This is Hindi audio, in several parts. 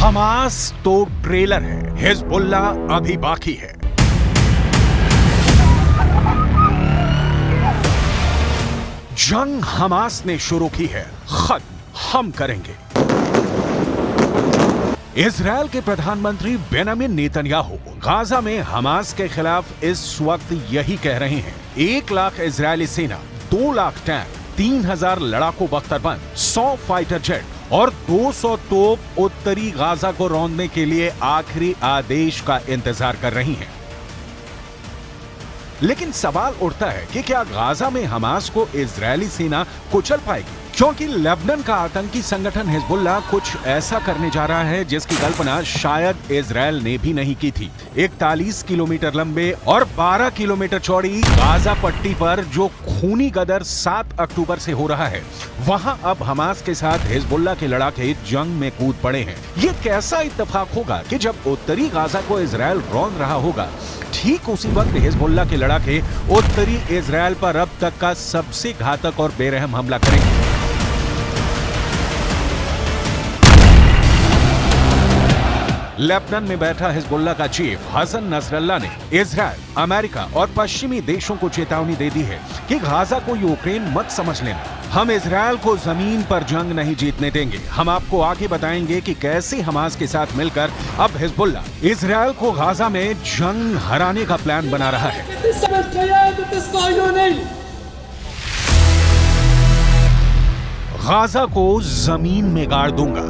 हमास तो ट्रेलर है, हिजबुल्लाह अभी बाकी है। जंग हमास ने शुरू की है, खत्म हम करेंगे। इजरायल के प्रधानमंत्री बेंजामिन नेतन्याहू गाजा में हमास के खिलाफ इस वक्त यही कह रहे हैं। 1 लाख इजरायली सेना, 2 लाख टैंक, 3000 लड़ाकू बख्तरबंद, 100 फाइटर जेट और 200 तोप उत्तरी गाजा को रौंदने के लिए आखिरी आदेश का इंतजार कर रही हैं। लेकिन सवाल उठता है कि क्या गाजा में हमास को इजरायली सेना कुचल पाएगी? क्योंकि लेबनान का आतंकी संगठन हिजबुल्लाह कुछ ऐसा करने जा रहा है जिसकी कल्पना शायद इजरायल ने भी नहीं की थी। 41 किलोमीटर लंबे और 12 किलोमीटर चौड़ी गाजा पट्टी पर जो खूनी गदर 7 अक्टूबर से हो रहा है, वहां अब हमास के साथ हिजबुल्लाह के लड़ाके जंग में कूद पड़े हैं। ये कैसा इत्तेफाक होगा कि जब उत्तरी गाजा को इजरायल रौंद रहा होगा, ठीक उसी वक्त हिजबुल्लाह के लड़ाके उत्तरी इजरायल पर अब तक का सबसे घातक और बेरहम हमला करेंगे। लेबनान में बैठा हिजबुल्लाह का चीफ हसन नसरल्लाह ने इजरायल, अमेरिका और पश्चिमी देशों को चेतावनी दे दी है कि गाजा को यूक्रेन मत समझ लेना। हम इजरायल को जमीन पर जंग नहीं जीतने देंगे। हम आपको आगे बताएंगे कि कैसे हमास के साथ मिलकर अब हिजबुल्लाह इजरायल को गाजा में जंग हराने का प्लान बना रहा है। गाजा को जमीन में गाड़ दूंगा।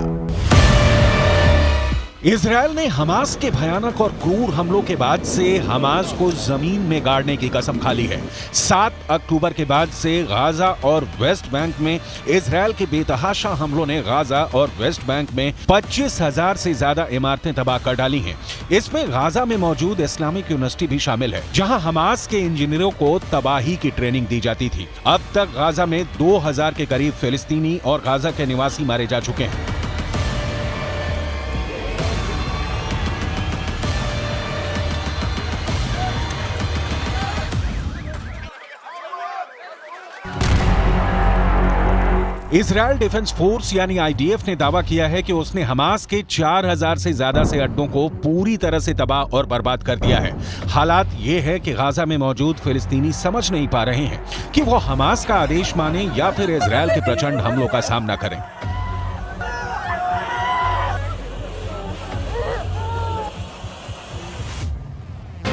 इजरायल ने हमास के भयानक और क्रूर हमलों के बाद से हमास को जमीन में गाड़ने की कसम खा ली है। 7 अक्टूबर के बाद से गाजा और वेस्ट बैंक में इजरायल के बेतहाशा हमलों ने गाजा और वेस्ट बैंक में 25,000 से ज्यादा इमारतें तबाह कर डाली हैं। इसमें गाजा में मौजूद इस्लामिक यूनिवर्सिटी भी शामिल है, जहां हमास के इंजीनियरों को तबाही की ट्रेनिंग दी जाती थी। अब तक गाजा में 2000 के करीब फिलिस्तीनी और गाजा के निवासी मारे जा चुके हैं। इजरायल डिफेंस फोर्स यानी आईडीएफ ने दावा किया है कि उसने हमास के 4000 से ज्यादा से अड्डों को पूरी तरह से तबाह और बर्बाद कर दिया है। हालात ये है कि गाजा में मौजूद फिलिस्तीनी समझ नहीं पा रहे हैं कि वो हमास का आदेश माने या फिर इजरायल के प्रचंड हमलों का सामना करें।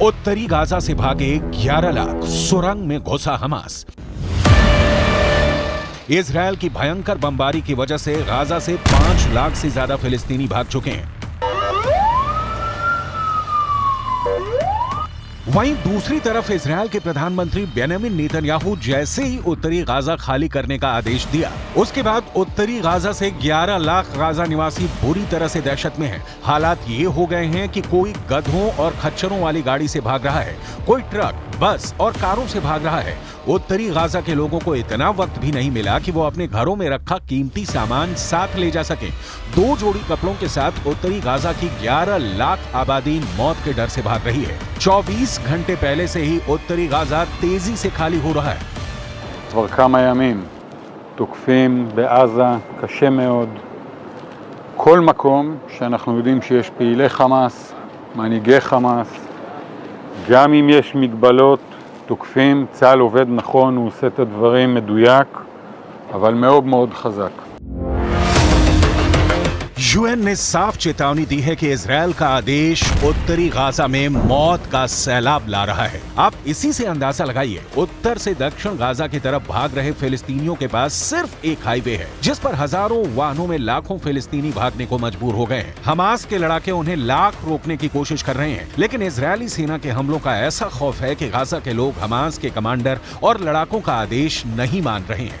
उत्तरी गाजा से भागे 11 लाख, सुरंग में घुसा हमास। इजरायल की भयंकर बमबारी की वजह से गाजा से 5 लाख से ज्यादा फिलिस्तीनी भाग चुके हैं। वहीं दूसरी तरफ इजरायल के प्रधानमंत्री बेंजामिन नेतन्याहू जैसे ही उत्तरी गाजा खाली करने का आदेश दिया, उसके बाद उत्तरी गाजा से 11 लाख गाजा निवासी बुरी तरह से दहशत में हैं। हालात ये हो गए हैं कि कोई गधों और खच्चरों वाली गाड़ी से भाग रहा है, कोई ट्रक, बस और कारों से भाग रहा है। उत्तरी गाजा के लोगों को इतना वक्त भी नहीं मिला कि वो अपने घरों में रखा कीमती सामान साथ ले जा सके। 2 जोड़ी कपड़ों के साथ उत्तरी गाजा की 11 लाख आबादी मौत के डर से भाग रही है। 24 घंटे पहले से ही उत्तरी गाजा तेजी से खाली हो रहा है। כבר כמה ימים תוקפים בעזה קשה מאוד כל מקום שאנחנו יודעים שיש פעילי חמאס, מנהיגי חמאס, גם אם יש מגבלות תוקפים. צה"ל עובד נכון, הוא עושה את הדברים מדויק, אבל מאוד מאוד חזק. यूएन ने साफ चेतावनी दी है कि इजरायल का आदेश उत्तरी गाजा में मौत का सैलाब ला रहा है। आप इसी से अंदाजा लगाइए, उत्तर से दक्षिण गाजा की तरफ भाग रहे फिलिस्तीनियों के पास सिर्फ एक हाईवे है, जिस पर हजारों वाहनों में लाखों फिलिस्तीनी भागने को मजबूर हो गए हैं। हमास के लड़ाके उन्हें लाख रोकने की कोशिश कर रहे हैं, लेकिन इजरायली सेना के हमलों का ऐसा खौफ है कि गाजा के लोग हमास के कमांडर और लड़ाकों का आदेश नहीं मान रहे हैं।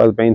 40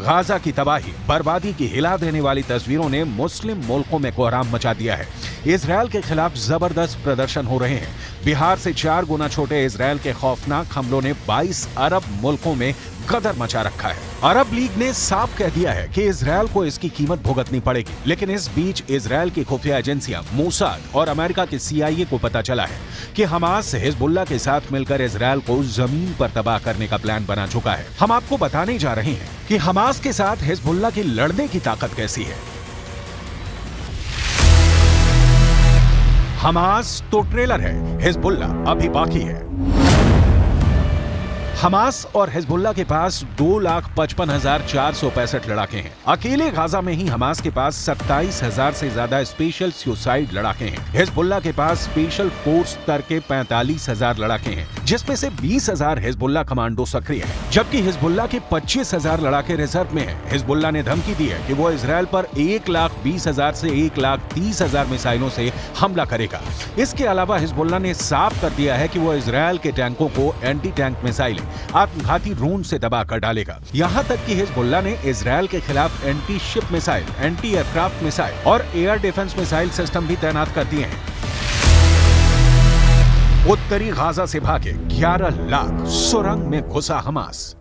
गाजा की तबाही बर्बादी की हिला देने वाली तस्वीरों ने मुस्लिम मुल्कों में कोहराम मचा दिया है। इजरायल के खिलाफ जबरदस्त प्रदर्शन हो रहे हैं। बिहार से 4 गुना छोटे इजरायल के खौफनाक हमलों ने 22 अरब मुल्कों में गदर मचा रखा है। अरब लीग ने साफ कह दिया है कि इजरायल को इसकी कीमत भुगतनी पड़ेगी। लेकिन इस बीच इजरायल की खुफिया एजेंसियां मोसाद और अमेरिका के CIA को पता चला है कि हमास हिजबुल्लाह के साथ मिलकर इजरायल को जमीन पर तबाह करने का प्लान बना चुका है। हम आपको बताने जा रहे हैं कि हमास के साथ हिजबुल्लाह की लड़ने की ताकत कैसी है। हमास तो ट्रेलर है, हिजबुल्लाह अभी बाकी है। हमास और हिजबुल्लाह के पास 2,55,465 लड़ाके हैं। अकेले गाजा में ही हमास के पास 27,000 से ज्यादा स्पेशल सुसाइड लड़ाके हैं। हिजबुल्लाह के पास स्पेशल फोर्स स्तर के 45,000 लड़ाके हैं, जिसमें से 20,000 हिजबुल्लाह कमांडो सक्रिय हैं, जबकि हिजबुल्लाह के 25,000 लड़ाके रिजर्व में हैं। हिजबुल्लाह ने धमकी दी है कि वो इजरायल पर 1,20,000 से 1,30,000 मिसाइलों से हमला करेगा। इसके अलावा हिजबुल्लाह ने साफ कर दिया है कि वो इजरायल के टैंकों को एंटी टैंक मिसाइलें, आत्मघाती ड्रोन से दबाकर डालेगा। यहां तक कि हिजबुल्लाह ने इजरायल के खिलाफ anti ship missile, anti aircraft missile और एयर डिफेंस मिसाइल सिस्टम भी तैनात कर दिए हैं। उत्तरी गाजा से भागे 11 लाख सुरंग में घुसा हमास।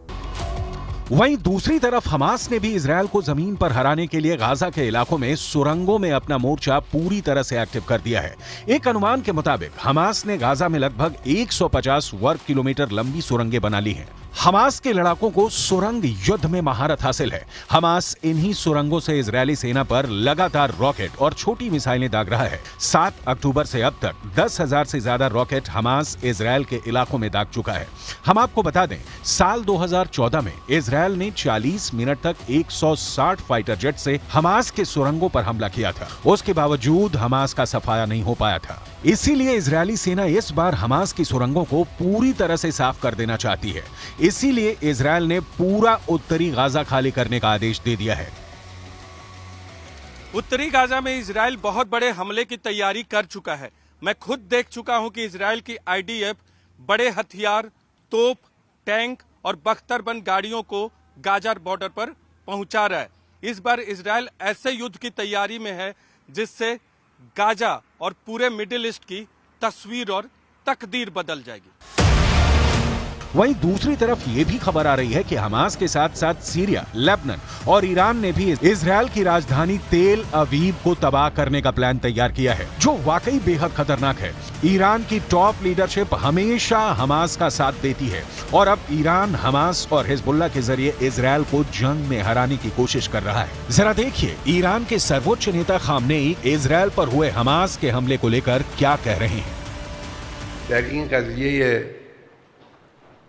वहीं दूसरी तरफ हमास ने भी इजरायल को जमीन पर हराने के लिए गाजा के इलाकों में सुरंगों में अपना मोर्चा पूरी तरह से एक्टिव कर दिया है। एक अनुमान के मुताबिक हमास ने गाजा में लगभग 150 वर्ग किलोमीटर लंबी सुरंगें बना ली हैं। हमास के लड़ाकों को सुरंग युद्ध में महारत हासिल है। हमास इन्हीं सुरंगों से इजरायली सेना पर लगातार रॉकेट और छोटी मिसाइलें दाग रहा है। 7 अक्टूबर से अब तक 10,000 से ज्यादा रॉकेट हमास इजरायल के इलाकों में दाग चुका है। हम आपको बता दें, साल 2014 में इजरायल ने 40 मिनट तक 160 फाइटर जेट से हमास के सुरंगों पर हमला किया था। उसके बावजूद हमास का सफाया नहीं हो पाया था। इसीलिए इजरायली सेना इस बार हमास की सुरंगों को पूरी तरह से साफ कर देना चाहती है। इसीलिए इजरायल ने पूरा उत्तरी गाजा खाली करने का आदेश दे दिया है। उत्तरी गाजा में इजरायल बहुत बड़े हमले की तैयारी कर चुका है। मैं खुद देख चुका हूं कि इजरायल की IDF बड़े हथियार, तोप, टैंक और बख्तरबंद गाड़ियों को गाजा बॉर्डर पर पहुंचा रहा है। इस बार इजरायल ऐसे युद्ध की तैयारी में है जिससे गाजा और पूरे मिडिल ईस्ट की तस्वीर और तकदीर बदल जाएगी। वहीं दूसरी तरफ ये भी खबर आ रही है कि हमास के साथ साथ सीरिया, लेबनान और ईरान ने भी इजरायल की राजधानी तेल अवीव को तबाह करने का प्लान तैयार किया है, जो वाकई बेहद खतरनाक है। ईरान की टॉप लीडरशिप हमेशा हमास का साथ देती है और अब ईरान हमास और हिजबुल्लाह के जरिए इजरायल को जंग में हराने की कोशिश कर रहा है। जरा देखिए ईरान के सर्वोच्च नेता खामनेई इजरायल पर हुए हमास के हमले को लेकर क्या कह रहे हैं।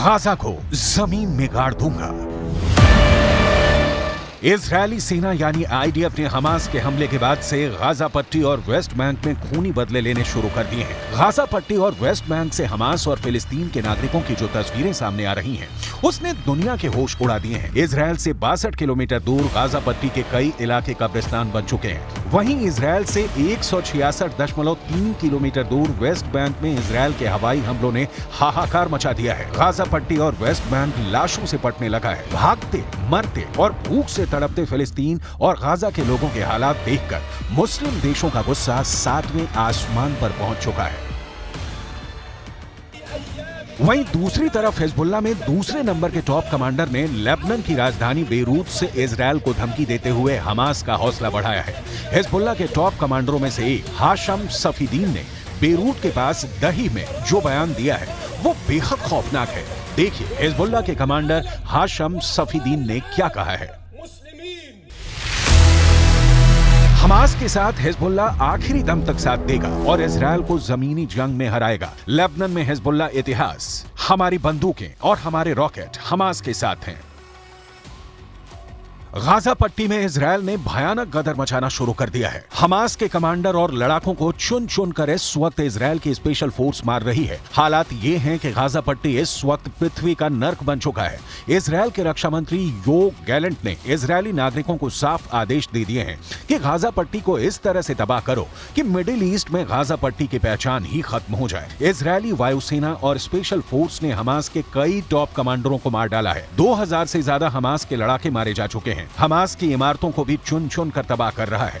गाजा को जमीन में गाड़ दूंगा। इजरायली सेना यानी IDF ने हमास के हमले के बाद से गाजा पट्टी और वेस्ट बैंक में खूनी बदले लेने शुरू कर दिए हैं। गाजा पट्टी और वेस्ट बैंक से हमास और फिलिस्तीन के नागरिकों की जो तस्वीरें सामने आ रही हैं, उसने दुनिया के होश उड़ा दिए हैं। इजरायल से 62 किलोमीटर दूर गाजा पट्टी के कई इलाके कब्रिस्तान बन चुके हैं। वहीं इजरायल से 166.3 किलोमीटर दूर वेस्ट बैंक में इजरायल के हवाई हमलों ने हाहाकार मचा दिया है। गाजा पट्टी और वेस्ट बैंक लाशों से पटने लगा है। भागते, मरते और भूख से तड़पते फिलिस्तीन और गाजा के लोगों के हालात देखकर मुस्लिम देशों का गुस्सा 7वें आसमान पर पहुंच चुका है। वहीं दूसरी तरफ हिजबुल्लाह में दूसरे नंबर के टॉप कमांडर ने लेबनान की राजधानी बेरूत से इजरायल को धमकी देते हुए हमास का हौसला बढ़ाया है। हिजबुल्लाह के टॉप कमांडरों में से एक हाशम सफीदीन ने बेरूत के पास दही में जो बयान दिया है वो बेहद खौफनाक है। देखिए हिजबुल्लाह के कमांडर हाशम सफीदीन ने क्या कहा है। हमास के साथ हिजबुल्लाह आखिरी दम तक साथ देगा और इजरायल को जमीनी जंग में हराएगा। लेबनान में हिजबुल्लाह इतिहास, हमारी बंदूकें और हमारे रॉकेट हमास के साथ हैं। गाजा पट्टी में इजरायल ने भयानक गदर मचाना शुरू कर दिया है। हमास के कमांडर और लड़ाकों को चुन चुन कर इस वक्त इजरायल की स्पेशल फोर्स मार रही है। हालात ये हैं कि गाजा पट्टी इस वक्त पृथ्वी का नर्क बन चुका है। इजरायल के रक्षा मंत्री योव गैलेंट ने इजरायली नागरिकों को साफ आदेश दे दिए हैं कि गाजा पट्टी को इस तरह से तबाह करो कि मिडिल ईस्ट में गाजा पट्टी की पहचान ही खत्म हो जाए। इजरायली वायुसेना और स्पेशल फोर्स ने हमास के कई टॉप कमांडरों को मार डाला है। 2000 से ज्यादा हमास के लड़ाके मारे जा चुके हैं। हमास की इमारतों को भी चुन चुन कर तबाह कर रहा है।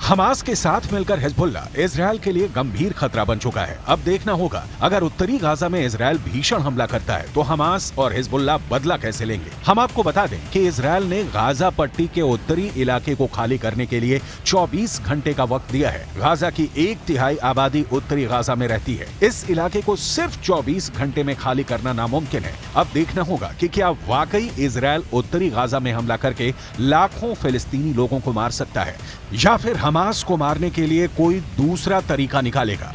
हमास के साथ मिलकर हिजबुल्ला इजरायल के लिए गंभीर खतरा बन चुका है। अब देखना होगा अगर उत्तरी गाजा में इजरायल भीषण हमला करता है तो हमास और हिजबुल्ला बदला कैसे लेंगे। हम आपको बता दें कि इजरायल ने गाजा पट्टी के उत्तरी इलाके को खाली करने के लिए 24 घंटे का वक्त दिया है। गाजा की 1/3 आबादी उत्तरी गाजा में रहती है। इस इलाके को सिर्फ 24 घंटे में खाली करना नामुमकिन है। अब देखना होगा कि क्या वाकई इजरायल उत्तरी गाजा में हमला करके लाखों फिलिस्तीनी लोगों को मार सकता है या फिर हमास को मारने के लिए कोई दूसरा तरीका निकालेगा।